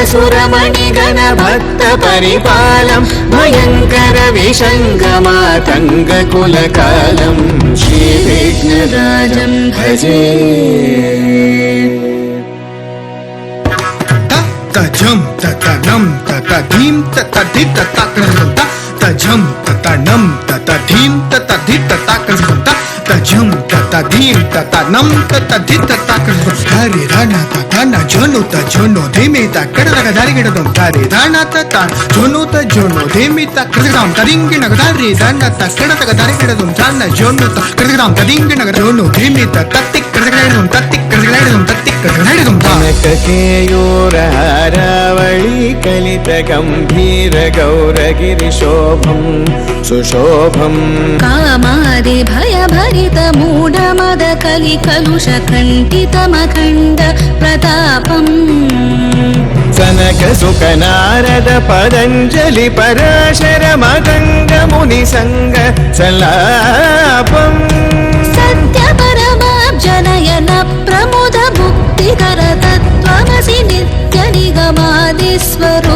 सुरमणिगण भक्त परिपालं भयंकर विशंगमातंग कुलकालं श्री विघ्नराजं भजे तजं ततनं ततधीं ततधित ततक्रं तजं ततनं ततधीं ततधित ततक्रं तजं ततधीं ततनं ततधित ततक्रं हरे राना ततना जोनो तजोनो धीमे तकड़तक धरिगिडदं हरे राना तता जोनो तजोनो धीमे तकड़तक तरिंगिनग हरे राना तकड़तक धरिगिडदं जाना जोनो तकड़तक तरिंगिनग जोनो धीमे तत्तिक कड़तकड़दं तत्तिक कड़तकड़दं तत्तिक कड़तकड़दं कनक केयूर हारावळी कलित गंभीर गौरगिरि शोभं सुशोभं कामादि भय भरित मूढ मद कलि कलुष खण्डित मखण्ड प्रतापं सनक सुख नारद पतञ्जलि पराशर मगंग मुनि संग सलापं सत्य परमाब्जनयन प्रमुद मुक्तिकर तत्त्वमसि नित्य निगमादिस्वर